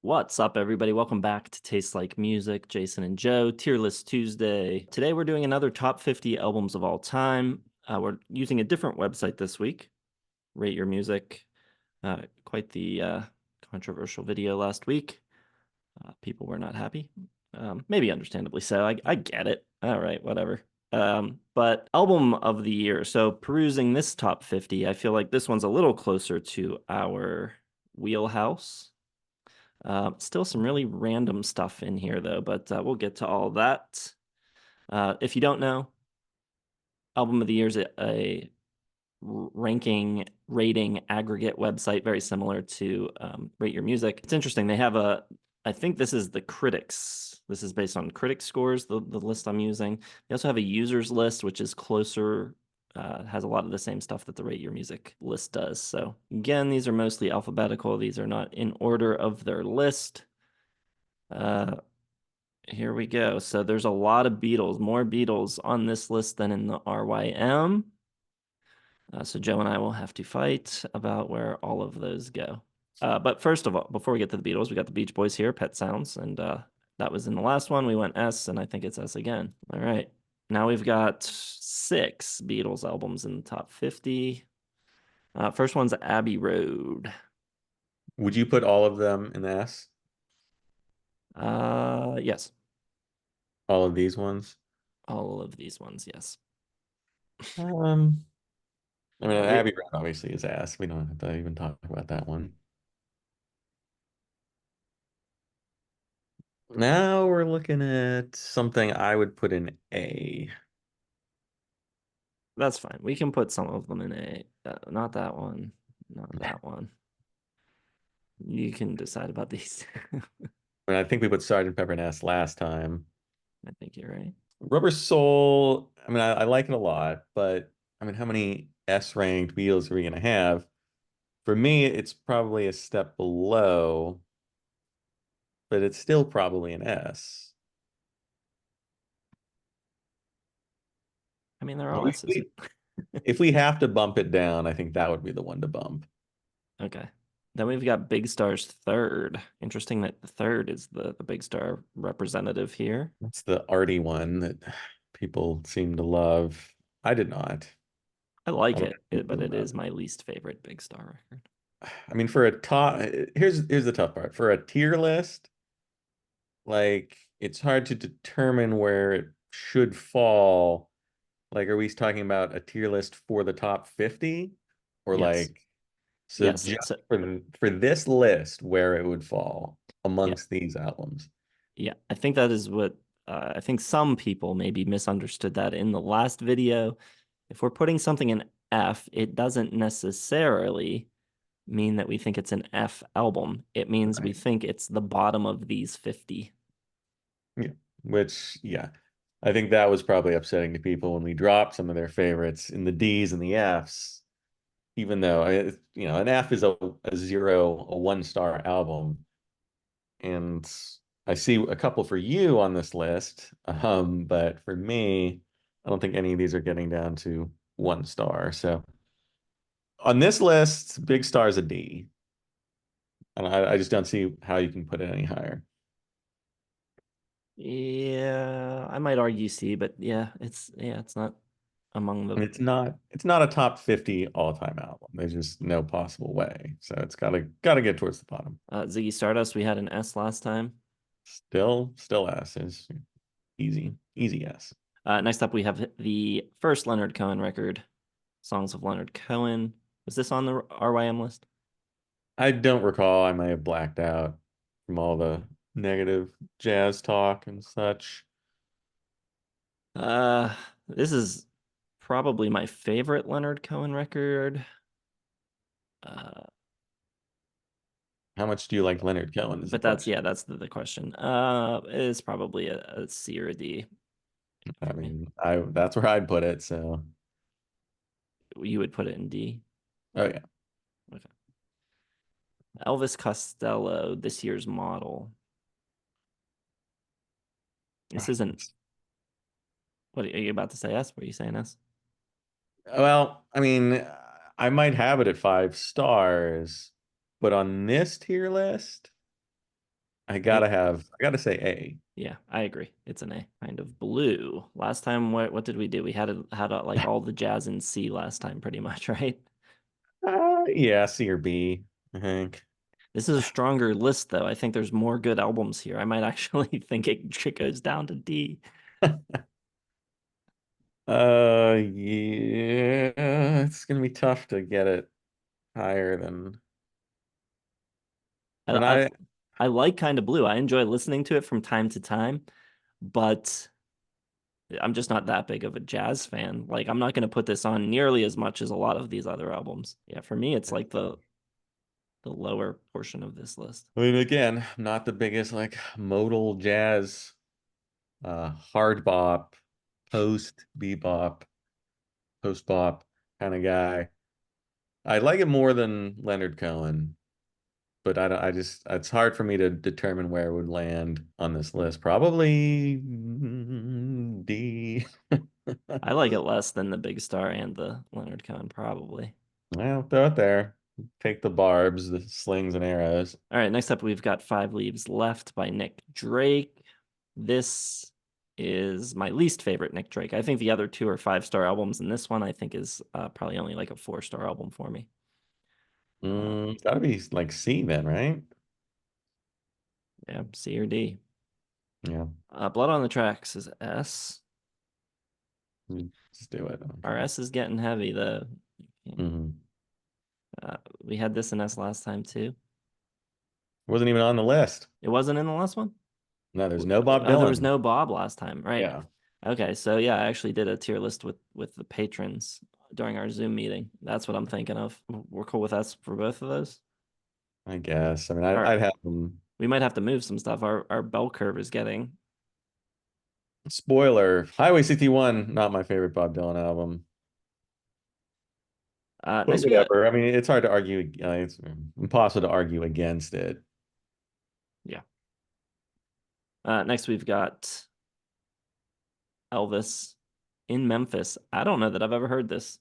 What's up, everybody? Welcome back to Taste Like Music. Jason and Joe, Tier List Tuesday. Today, we're doing another top 50 albums of all time. We're using a different website this week, Rate Your Music. Quite the controversial video last week. People were not happy. Maybe understandably so. I get it. All right, whatever. But album of the year. So, perusing this top 50, I feel like this one's a little closer to our wheelhouse. Still some really random stuff in here, though, but we'll get to all that. If you don't know, Album of the Year is a ranking, rating, aggregate website, very similar to Rate Your Music. It's interesting. They have I think this is the critics. This is based on critic scores, the list I'm using. They also have a users list, which is closer, has a lot of the same stuff that the Rate Your Music list does. So again, these are mostly alphabetical. These are not in order of their list. Here we go. So there's a lot of Beatles, more Beatles on this list than in the RYM. So Joe and I will have to fight about where all of those go. But first of all, before we get to the Beatles, we got the Beach Boys here, Pet Sounds, and that was in the last one. We went S, and I think it's S again. All right. Now we've got 6 Beatles albums in the top 50. First one's Abbey Road. Would you put all of them in S? Yes, All of these ones? all of these ones, yes. Um, I mean, We Abbey Road obviously is S. We don't have to even talk about that one. Now we're looking at something I would put in A. That's fine. We can put some of them in A. Not that one. Not that one. You can decide about these. I mean, I think we put Sergeant Pepper in S last time. I think you're right. Rubber Soul, I mean, I like it a lot, but I mean, how many S ranked Beatles are we going to have? For me, it's probably a step below, but it's still probably an S. I mean, they're all If S's. we, if we have to bump it down, I think that would be the one to bump. Okay. Then we've got Big Star's third. Interesting that the third is the Big Star representative here. That's the arty one that people seem to love. I did not. I I like don't it, but know it about is it. my least favorite Big Star record. I mean, for a top, here's the tough part. For a tier list, like it's hard to determine where it should fall. Like, are we talking about a tier list for the top 50? Or Yes. like, so Yes. just So, for this list, where it would fall yeah. amongst these albums? Yeah. I think that is what I think some people maybe misunderstood that in the last video. If we're putting something in F, it doesn't necessarily mean that we think it's an F album. It means we Right. think it's the bottom of these 50. Yeah. Which, yeah, I think that was probably upsetting to people when we dropped some of their favorites in the D's and the F's, even though, an F is a zero, a 1 star album. And I see a couple for you on this list. But for me, I don't think any of these are getting down to 1 star. So on this list, Big Star is a D. And I just don't see how you can put it any higher. Yeah, I might argue C, but it's not among the. And it's not a top 50 all-time album. There's just no possible way. So it's gotta get towards the bottom. Ziggy Stardust, we had an S last time. Still S is easy S. Next up, we have the first Leonard Cohen record, Songs of Leonard Cohen. Was this on the RYM list? I don't recall. I may have blacked out from all the negative jazz talk and such. Uh, this is probably my favorite Leonard Cohen record. Uh, How much do you like Leonard Cohen is the but that's question. yeah, that's the question. It's probably a C or a D I for me. mean, I that's where I'd put it. So, You would put it in D. oh yeah. Okay. Elvis Costello, this year's model. This isn't. What are you about to say? S? Were you saying S? Well, I mean, I might have it at 5 stars, but on this tier list, I gotta say A. Yeah, I agree. It's an A. Kind of blue. Last time, what did we do? We had like all the jazz in C last time, pretty much, right? Yeah, C or B, I think. This is a stronger list, though. I think there's more good albums here. I might actually think it goes down to D. Yeah, it's gonna be tough to get it higher than. I, And I I, I like Kind of Blue. I enjoy listening to it from time to time, but I'm just not that big of a jazz fan. Like, I'm not going to put this on nearly as much as a lot of these other albums. Yeah, for me, it's like the lower portion of this list. I mean, again, I'm not the biggest like modal jazz, hard bop, post bebop, post bop kind of guy. I like it more than Leonard Cohen, but I don't, I just it's hard for me to determine where it would land on this list. Probably D. I like it less than the Big Star and the Leonard Cohen, probably. Well, throw it there. Take the barbs, the slings and arrows. All right, next up, we've got Five Leaves Left by Nick Drake. This is my least favorite Nick Drake. I think the other two are five-star albums, and this one I think is probably only like a four-star album for me. Uh, It's gotta be like C then, right? yeah, C or D. Yeah, Blood on the Tracks is S. just do it. I don't Our care. S is getting heavy though. Hmm. We had this in S last time too. Wasn't even on the list. It wasn't in the last one? No, there's no Bob There was Dylan. no Bob last time, right? Yeah, Okay, so yeah, I actually did a tier list with the patrons during our Zoom meeting. That's what I'm thinking of. We're cool with us for both of those. I guess. I mean, All right, I'd have them. we might have to move some stuff. Our bell curve is getting Spoiler, Highway 61, not my favorite Bob Dylan album. But next we got whatever. I mean, it's hard to argue. It's impossible to argue against it. yeah. Next we've got Elvis in Memphis. I don't know that I've ever heard this.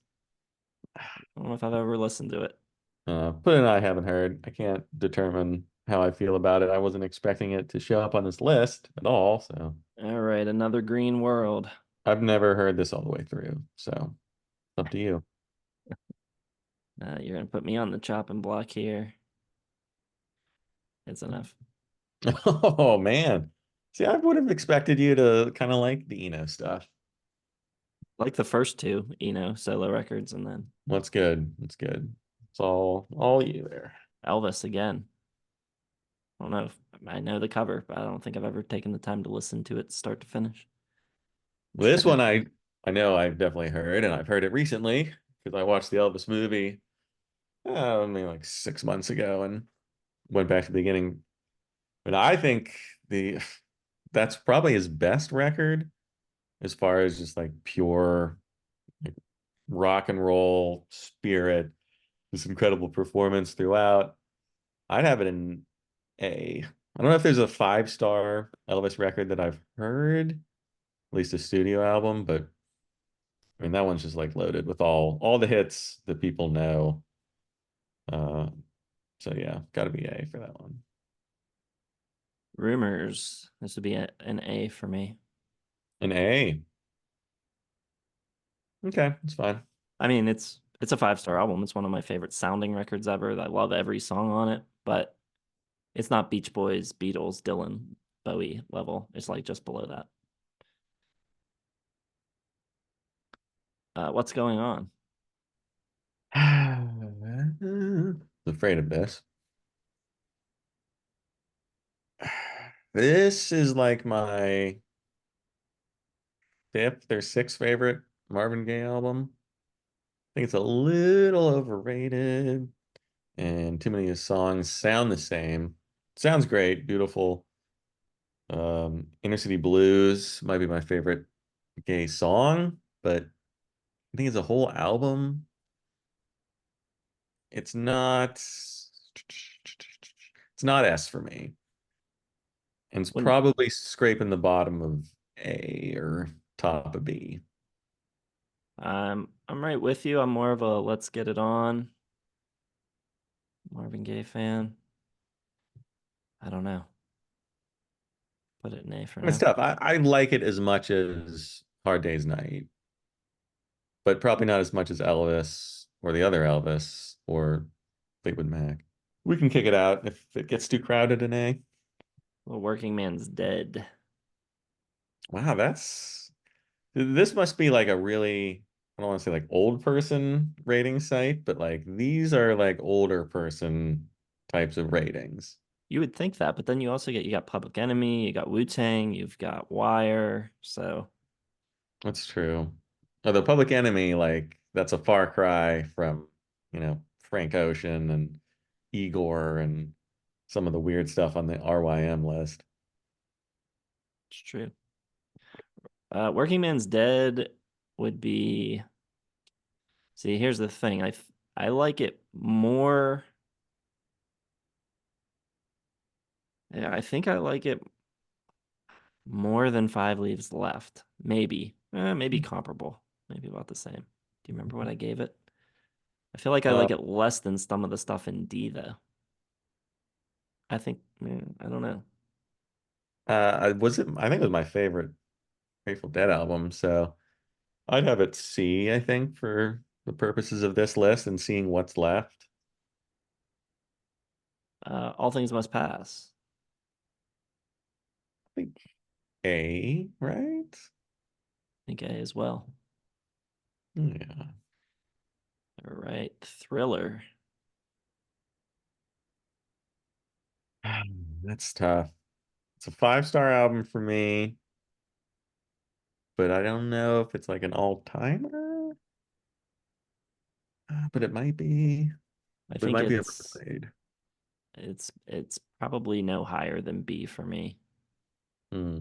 I don't know if I've ever listened to it. But I haven't heard. I can't determine how I feel about it. I wasn't expecting it to show up on this list at all. So All right, Another Green World. I've never heard this all the way through. So up to you. You're gonna put me on the chopping block here. It's enough. Oh man. See, I would have expected you to kind of like the Eno stuff. Like the first two, solo records, and then What's good? What's good? It's all you there. Elvis again. I don't know if I know the cover, but I don't think I've ever taken the time to listen to it start to finish. This one I know I've definitely heard, and I've heard it recently because I watched the Elvis movie, maybe like 6 months ago, and went back to the beginning. But I think the that's probably his best record as far as just like pure like, rock and roll spirit, this incredible performance throughout. I'd have it in A. I don't know if there's a 5-star Elvis record that I've heard, at least a studio album, but I mean that one's just like loaded with all the hits that people know. Uh, so yeah, got to be A for that one. Rumors. This would be an A for me. An A. Okay, it's fine. I mean, it's a five-star album. It's one of my favorite sounding records ever. I love every song on it, but it's not Beach Boys, Beatles, Dylan, Bowie level. It's like just below that. What's going on? Afraid of this. This is like my fifth or sixth favorite Marvin Gaye album. I think it's a little overrated, and too many of his songs sound the same. Sounds great, beautiful. Inner City Blues might be my favorite Gaye song, but I think as a whole album, it's not it's not S for me. And it's When probably scraping the bottom of A or top of B. I'm right with you. I'm more of a Let's Get It On Marvin Gaye fan. I don't know. Put it in A for It's now. tough. I like it as much as Hard Day's Night, but probably not as much as Elvis or the other Elvis or Fleetwood Mac. We can kick it out if it gets too crowded in A. Well, Working Man's Dead. Wow, this must be like a really, I don't want to say like old person rating site, but like these are like older person types of ratings. You would think that, but then you got Public Enemy, you got Wu-Tang, you've got Wire. So That's true. Although Public Enemy, like that's a far cry from, Frank Ocean and Igor and some of the weird stuff on the RYM list. it's true. Working Man's Dead would be. See, here's the thing. I like it more. Yeah, I think I like it more than Five Leaves Left. Maybe. Maybe comparable. Maybe about the same. Do you remember what I gave it? I feel like I Uh, like it less than some of the stuff in D though. I think I don't know. I think it was my favorite Grateful Dead album, so I'd have it C, I think, for the purposes of this list and seeing what's left. All Things Must Pass. I think A, right? I think A as well. Yeah. All right. Thriller. That's tough. It's a five-star album for me, but I don't know if it's like an all-timer. But it might be. I But it think might be it's overplayed. it's probably no higher than B for me. Hmm.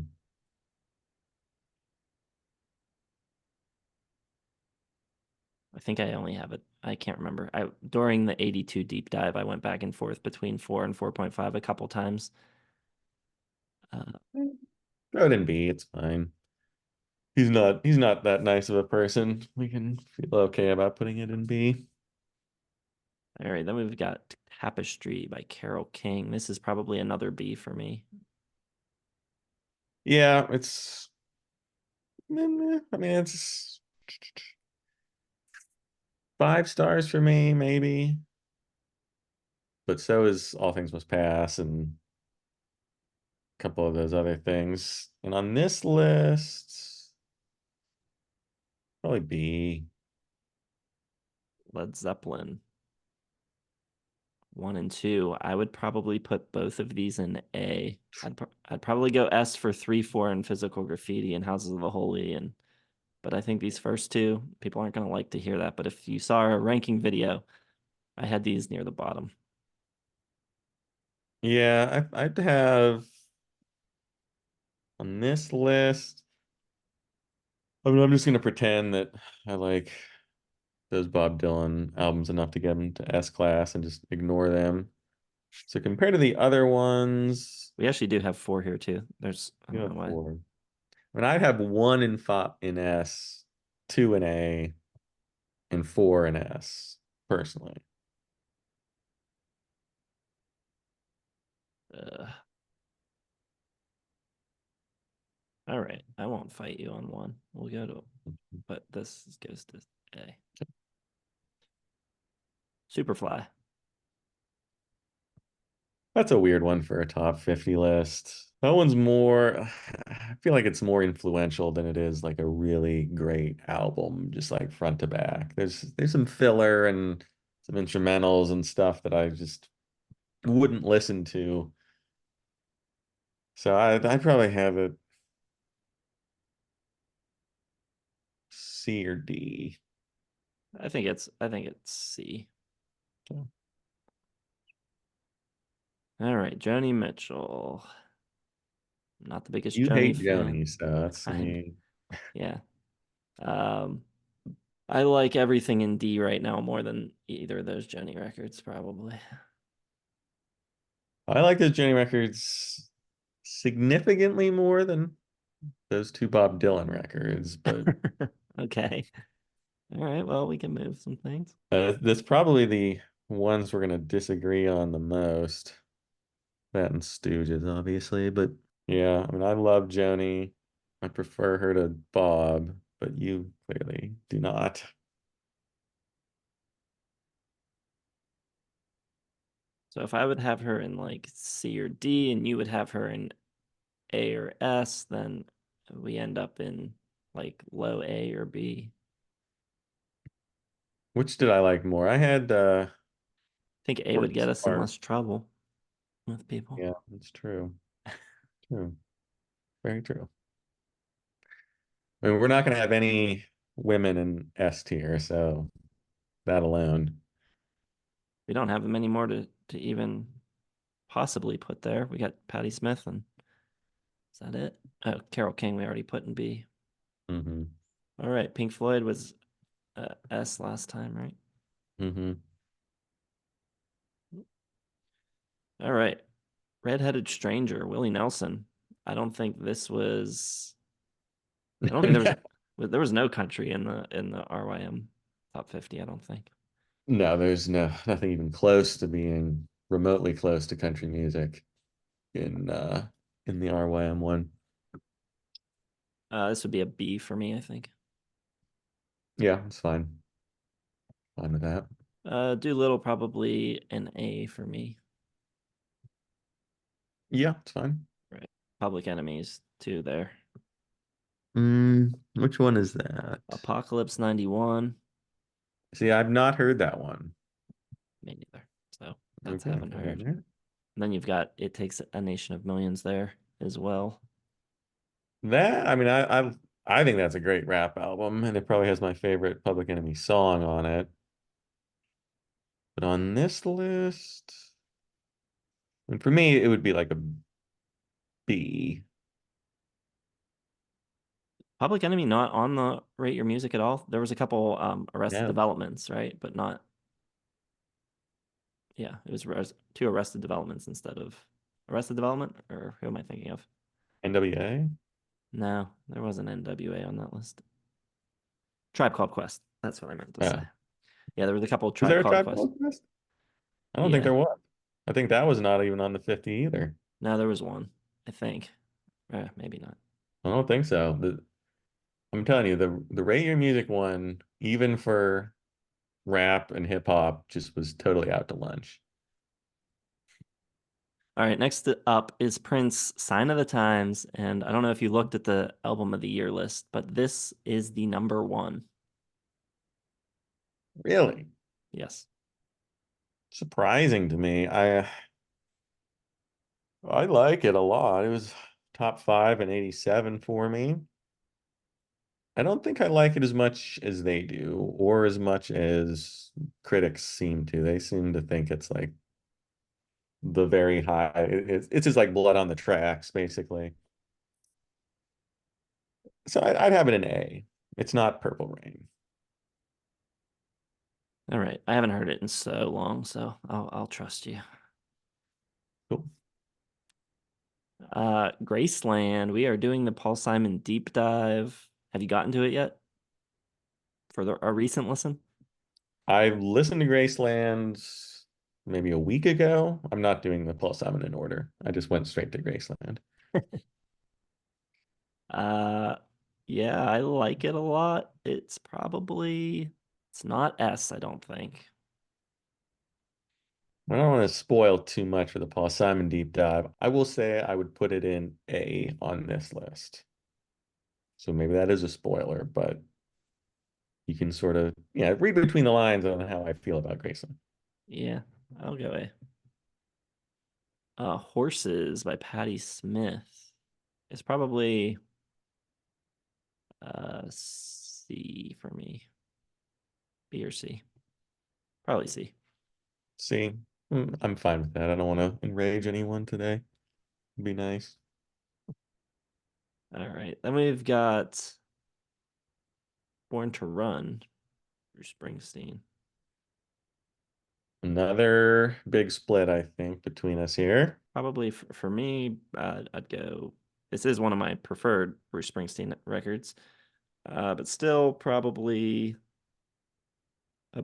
I think I only have it. I can't remember. I during the 82 deep dive, I went back and forth between 4 and 4.5 a couple times. Uh, Throw it in B. It's fine. He's not that nice of a person. We can feel okay about putting it in B. all right, then we've got Tapestry by Carole King. This is probably another B for me. Yeah, I mean, it's 5 stars for me, maybe. But so is All Things Must Pass and a couple of those other things. And on this list, probably B. Led Zeppelin 1 and 2. I would probably put both of these in A. I'd probably go S for 3, 4 and Physical Graffiti and Houses of the Holy and but I think these first two, people aren't going to like to hear that. But if you saw our ranking video, I had these near the bottom. Yeah, I'd have on this list. I mean, I'm just gonna pretend that I like those Bob Dylan albums enough to get them to S class and just ignore them. So compared to the other ones, We actually do have 4 here too. I you don't know have why. four. I mean, I'd have one in five in S, two in A, and four in S, personally. Uh, all right. I won't fight you on one. We'll go to, but this goes to A. Superfly. That's a weird one for a top 50 list. That one's more, I feel like it's more influential than it is like a really great album, just like front to back. There's some filler and some instrumentals and stuff that I just wouldn't listen to. So I'd probably have it C or D. I think it's C. All right, Joni Mitchell. I'm not the biggest You Joni hate fan. Joni, so that's I me. yeah. Um, I like everything in D right now more than either of those Joni records, probably. I like those Joni records significantly more than those two Bob Dylan records, but Okay. All right. Well, we can move some things. that's probably the ones we're gonna disagree on the most. That and Stooges, obviously, but Yeah, I mean, I love Joni. I prefer her to Bob, but you clearly do not. So if I would have her in like C or D and you would have her in A or S, then we end up in like low A or B. Which did I like more? I had I think A would Courtney get us in Smart. less trouble with people. Yeah, that's true. True. Very true. I mean, we're not going to have any women in S tier, so that alone. We don't have many more to even possibly put there. We got Patti Smith, and is that it? Oh, Carole King we already put in B. Hmm. All right, Pink Floyd was S last time, right? Hmm. All right, Redheaded Stranger, Willie Nelson. I don't think this was. I don't think Yeah. there was no country in the RYM top 50. I don't think. No, there's nothing even close to being remotely close to country music in the RYM one. This would be a B for me, I think. Yeah, it's fine. Fine with that. Doolittle probably an A for me. Yeah, it's fine. Right. Public Enemies too there. Which one is that? Apocalypse 91. See, I've not heard that one. Me neither. So that's Okay, haven't put it in heard. there. And then you've got It Takes a Nation of Millions there as well. That, I mean, I think that's a great rap album, and it probably has my favorite Public Enemy song on it. But on this list, and for me, it would be like a B. Public Enemy not on the Rate Your Music at all. There was a couple Arrested No, Developments, right? But not, yeah, it was two Arrested Developments instead of Arrested Development, or who am I thinking of? NWA? No, there wasn't NWA on that list. Tribe Called Quest. That's what I meant to say. Oh, Yeah, there was a couple of was Tribe there a Called Tribe Quest. Called Quest? I don't think Yeah, there was. I think that was not even on the 50 either. no, there was one, I think. Maybe not. I don't think so. I'm telling you, the Rate Your Music one, even for rap and hip hop, just was totally out to lunch. All right, next up is Prince, Sign of the Times. And I don't know if you looked at the album of the year list, but this is the number one. Really Yes. surprising to me. I like it a lot. It was top five and 87 for me. I don't think I like it as much as they do, or as much as critics seem to. They seem to think it's like the very high. It's just like blood on the tracks, basically. So I'd have it an A. It's not Purple Rain. All right. I haven't heard it in so long, so I'll trust you. Cool. Graceland. We are doing the Paul Simon deep dive. Have you gotten to it yet for a recent listen? I listened to Graceland maybe a week ago. I'm not doing the Paul Simon in order. I just went straight to Graceland. Uh, yeah, I like it a lot. It's not S, I don't think. I don't want to spoil too much for the Paul Simon deep dive. I will say I would put it in A on this list. So maybe that is a spoiler, but you can sort of, yeah, read between the lines on how I feel about Graceland. Yeah, I'll go A. Horses by Patti Smith is probably C for me. B or C. Probably C. See, I'm fine with that. I don't want to enrage anyone today. It'd be nice. All right. Then we've got Born to Run, Bruce Springsteen. Another big split, I think, between us here. Probably for me, I'd go. This is one of my preferred Bruce Springsteen records, but still probably a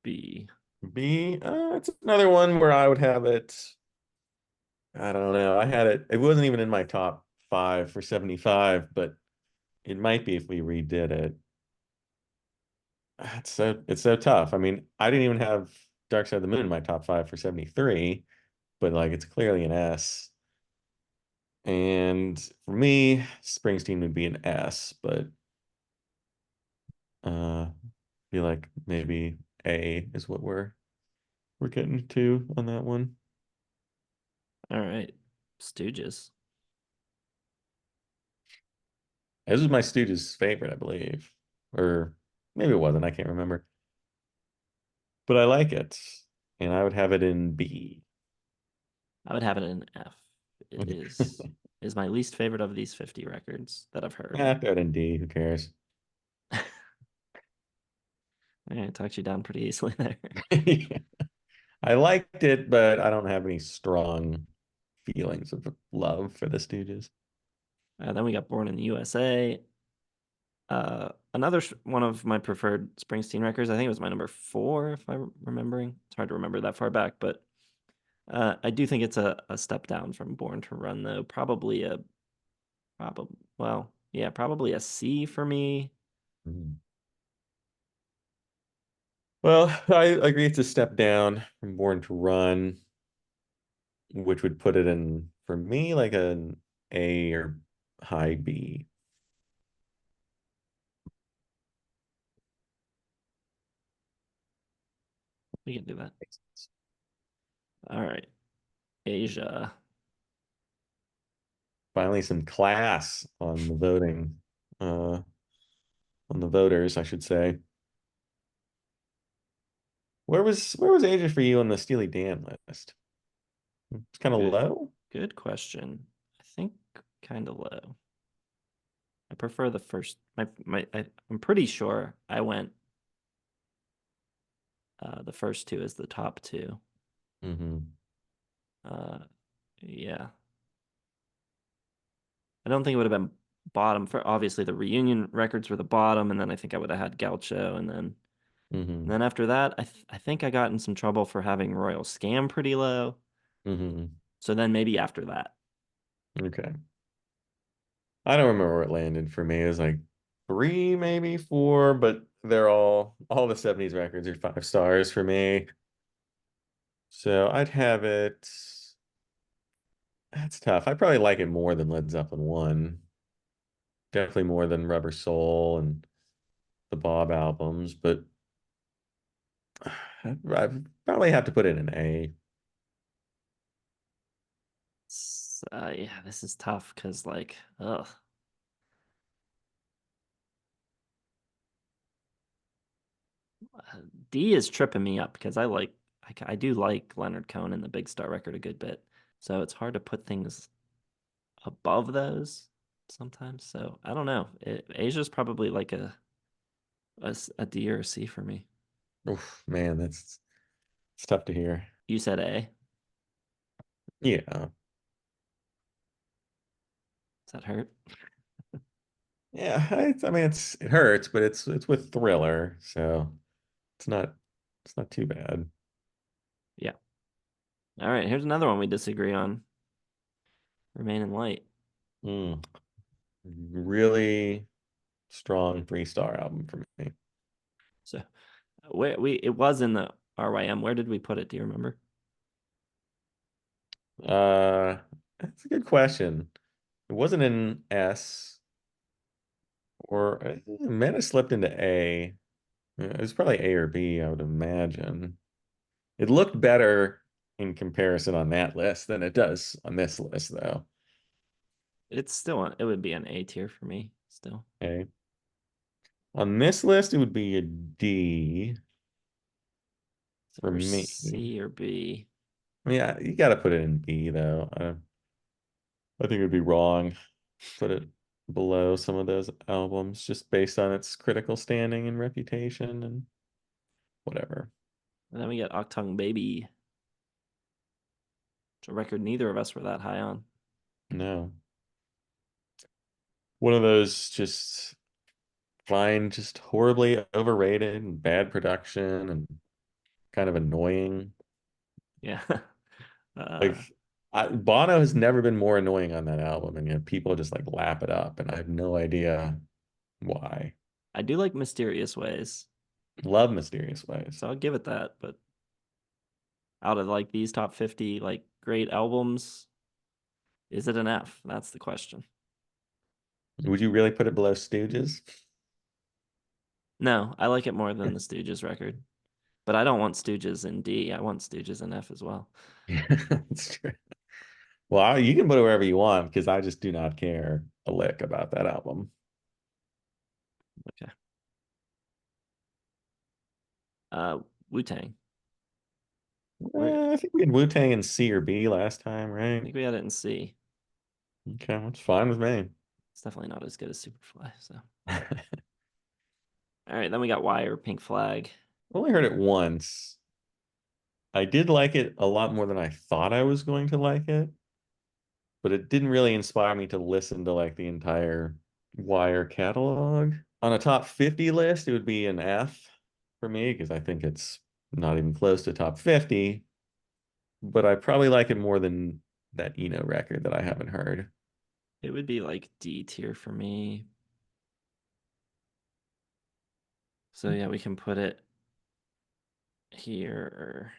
B. B, it's another one where I would have it I don't know. I had it. It wasn't even in my top five for 75, but it might be if we redid it. It's so tough. I mean, I didn't even have Dark Side of the Moon in my top five for 73, but like it's clearly an S. And for me, Springsteen would be an S, but I feel like maybe A is what we're getting to on that one. All right. Stooges. This was my Stooges' favorite, I believe. Or maybe it wasn't, I can't remember. But I like it. And I would have it in B. I would have it in F. It is my least favorite of these 50 records that I've heard. Throw it in D, who cares? I talked you down pretty easily there. I liked it, but I don't have any strong feelings of love for the Stooges. Then we got Born in the USA. Another one of my preferred Springsteen records. I think it was my number four, if I'm remembering. It's hard to remember that far back, but I do think it's a step down from Born to Run, though. Probably a C for me. Mhm. Well, I agree it's a step down from Born to Run, which would put it in, for me, like an A or high B. We can do that. All right, Asia. Finally, some class on the voting, on the voters, I should say. Where was Asia for you on the Steely Dan list? It's kind of Good, low. good question. I think kind of low. I prefer the first. I'm pretty sure I went the first two as the top two. Hmm. Uh, yeah, I don't think it would have been bottom for obviously the reunion records were the bottom, and then I think I would have had Gaucho, and Hmm. then after that, I think I got in some trouble for having Royal Scam pretty low. Hmm. So then maybe after that, Okay. I don't remember where it landed for me. It was like three, maybe four, but they're all the 70s records are 5 stars for me. So I'd have it. That's tough. I probably like it more than Led Zeppelin 1. Definitely more than Rubber Soul and the Bob albums, but I probably have to put it in A. yeah, this is tough because like, ugh, D is tripping me up because I do like Leonard Cohen and the Big Star record a good bit, so it's hard to put things above those sometimes. So I don't know. Asia's probably like a D or a C for me. Oof, man, that's it's tough to hear. You said A. Yeah. Does that hurt? Yeah, I mean it hurts, but it's with Thriller, so it's not it's not too bad. Yeah. All right. Here's another one we disagree on. Remain in Light. Mm, really strong 3 star album for me. So where we it was in the RYM. Where did we put it? Do you remember? Uh, that's a good question. It wasn't in S, or it might have slipped into A. It was probably A or B, I would imagine. It looked better in comparison on that list than it does on this list, though. It would be an A tier for me still. Okay. On this list, it would be a D So for for me. C or B. Yeah, you got to put it in B, though. I think it would be wrong to put it below some of those albums just based on its critical standing and reputation and whatever. And then we got Octung Baby. It's a record neither of us were that high on. No. One of those just fine, just horribly overrated and bad production and kind of annoying. Yeah. Like uh Bono has never been more annoying on that album, and yet people just like lap it up, and I have no idea why. I do like Mysterious Ways, Love Mysterious Ways. so I'll give it that. But out of like these top 50 like great albums, is it an F? That's the question. Would you really put it below Stooges? No, I like it more than the Stooges record. But I don't want Stooges in D. I want Stooges in F as well. Yeah, that's true. Well, you can put it wherever you want because I just do not care a lick about that album. Okay. Uh, Wu-Tang. Where I think we had Wu-Tang in C or B last time, I right? think we had it in C. Okay, that's fine with me. It's definitely not as good as Superfly. So, all right, then we got Wire, Pink Flag. Only heard it once. I did like it a lot more than I thought I was going to like it, but it didn't really inspire me to listen to like the entire Wire catalog. On a top 50 list, it would be an F for me because I think it's not even close to top 50, but I probably like it more than that Eno record that I haven't heard. It would be like D tier for me. So yeah, we can put it here or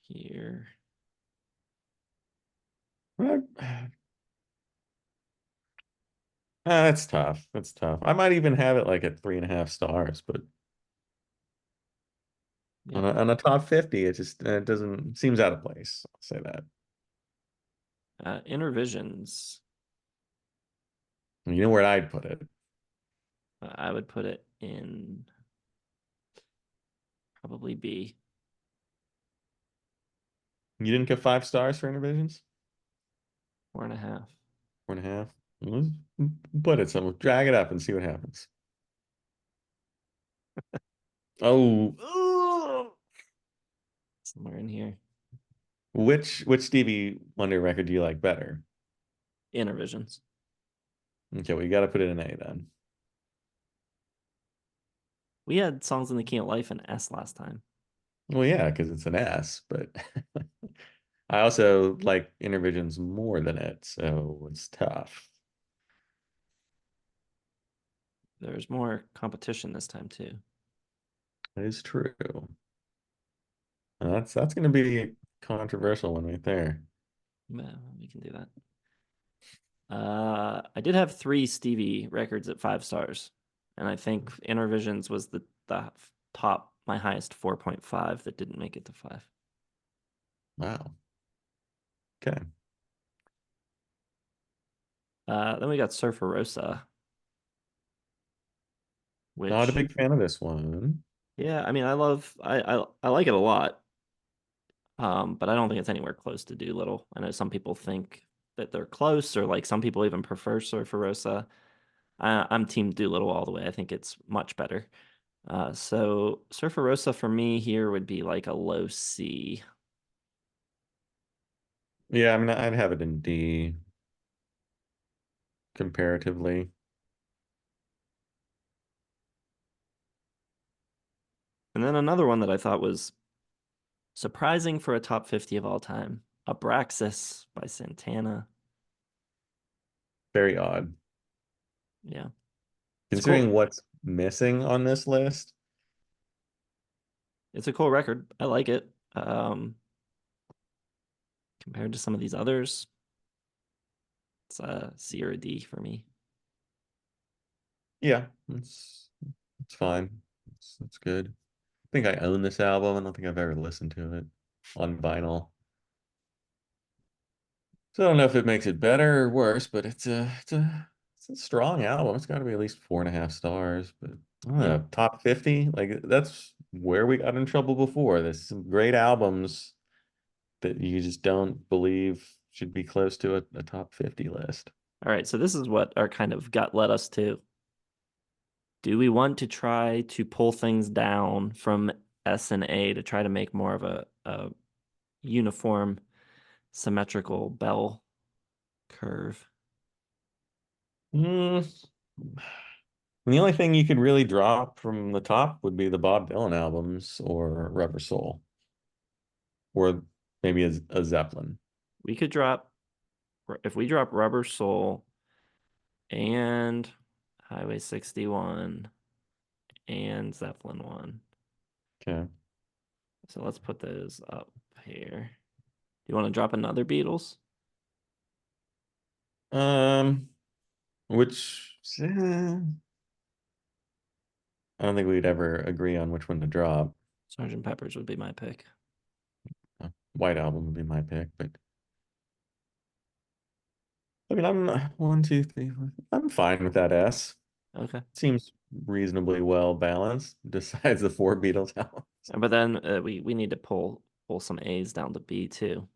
here. That's tough. That's tough. I might even have it like at 3.5 stars, but Yeah. on a top 50, it just it doesn't seems out of place. I'll say that. Intervisions. You know where I'd put it? I would put it in probably B. You didn't get 5 stars for Intervisions? 4.5. 4.5? Let's put it somewhere. Drag it up and see what happens. Oh, Somewhere in here. which Stevie Wonder record do you like better? Intervisions. Okay, well, you got to put it in A then. We had Songs in the Key of Life in S last time. Well, yeah, because it's an S, but I also like Intervisions more than it, so it's tough. There's more competition this time too. That is true. That's going to be a controversial one right there. Yeah, we can do that. I did have 3 Stevie records at 5 stars, and I think Intervisions was the top, my highest 4.5 that didn't make it to 5. Wow. Okay. Then we got Surfer Rosa, Not a which big fan of this one. yeah, I mean I like it a lot. But I don't think it's anywhere close to Doolittle. I know some people think that they're close, or like some people even prefer Surfer Rosa. I'm Team Doolittle all the way. I think it's much better. So Surfer Rosa for me here would be like a low C. Yeah, I mean, I'd have it in D comparatively. And then another one that I thought was surprising for a top 50 of all time, Abraxas by Santana. Very odd. Yeah, it's cool. Considering what's missing on this list. It's a cool record. I like it. Compared to some of these others, it's a C or a D for me. Yeah, it's fine. It's good. I think I own this album. I don't think I've ever listened to it on vinyl. So I don't know if it makes it better or worse, but it's a strong album. It's got to be at least 4.5 stars. But I don't Yeah. know, top 50, like that's where we got in trouble before. There's some great albums that you just don't believe should be close to a top 50 list. All right. So this is what our kind of gut led us to. Do we want to try to pull things down from S and A to try to make more of a uniform, symmetrical bell curve? Mm, the only thing you could really drop from the top would be the Bob Dylan albums or Rubber Soul or maybe a Zeppelin. We could drop if we drop Rubber Soul and Highway 61 and Zeppelin 1. Okay. So let's put those up here. Do you want to drop another Beatles? Um, which I don't think we'd ever agree on which one to drop. Sgt. Pepper's would be my pick. White Album would be my pick, but I mean, I'm one, two, three, four. I'm fine with that S. Okay. Seems reasonably well balanced, besides the four Beatles albums. But then we need to pull some A's down to B too.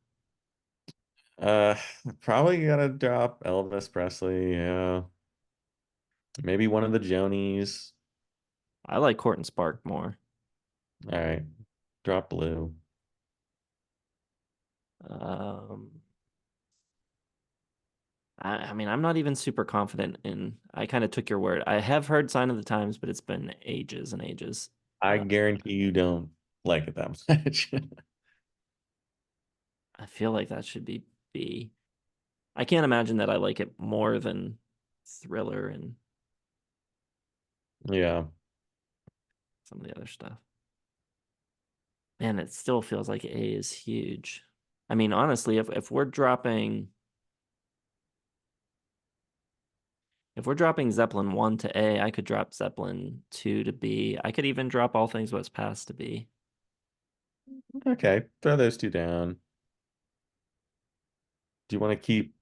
Uh, Probably gotta drop Elvis Presley. Yeah, maybe one of the Jonies. I like Court and Spark more. All right, drop Blue. Um, I mean, I'm not even super confident in. I kind of took your word. I have heard Sign of the Times, but it's been ages and ages. I Uh, guarantee you don't like it that much. I feel like that should be B. I can't imagine that I like it more than Thriller and Yeah. some of the other stuff. Man, it still feels like A is huge. I mean, honestly, if we're dropping Zeppelin 1 to A, I could drop Zeppelin 2 to B. I could even drop All Things Must Pass to B. Okay, throw those two down. Do you want to keep,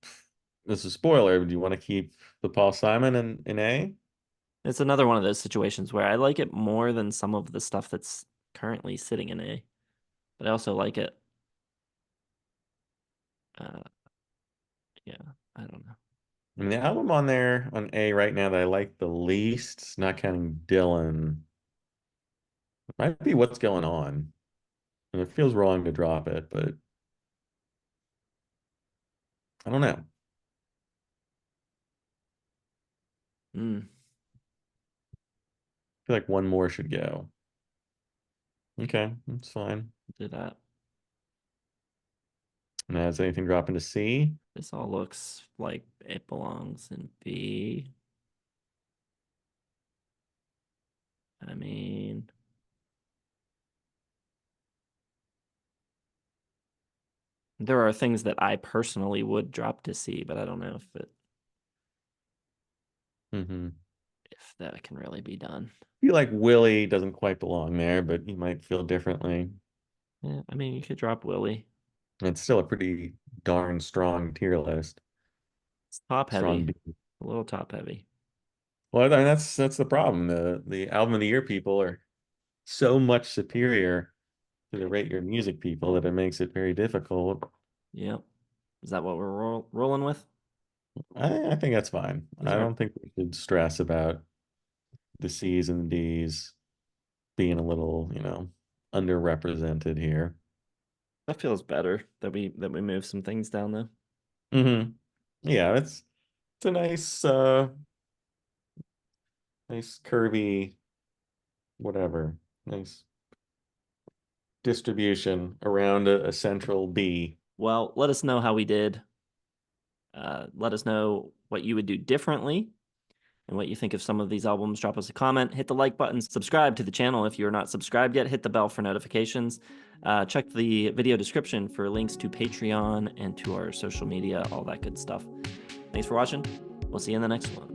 this is a spoiler, but do you want to keep the Paul Simon in A? It's another one of those situations where I like it more than some of the stuff that's currently sitting in A, but I also like it. Uh, yeah, I don't know. I mean, the album on there on A right now that I like the least, not counting Dylan, might be What's Going On. And it feels wrong to drop it, but I don't know. I Mm, feel like one more should go. Okay, that's fine. do that. And has anything drop into C? This all looks like it belongs in B. I mean, there are things that I personally would drop to C, but I don't know Mm-hmm. if that can really be done. Feel like Willie doesn't quite belong there, but you might feel differently. Yeah, I mean, you could drop Willie. It's still a pretty darn strong tier list. It's top Strong heavy, B. a little top heavy. Well, I mean, that's the problem. The album of the year people are so much superior to the rate your music people that it makes it very difficult. Yep. Is that what we're rolling with? I think that's fine. These I aren't. don't think we should stress about the C's and the D's being a little, underrepresented here. That feels better that we move some things down though. Yeah, it's a nice curvy, whatever, nice distribution around a central B. Well, let us know how we did. Let us know what you would do differently and what you think of some of these albums. Drop us a comment, hit the like button, subscribe to the channel if you're not subscribed yet, hit the bell for notifications. Check the video description for links to Patreon and to our social media, all that good stuff. Thanks for watching. We'll see you in the next one.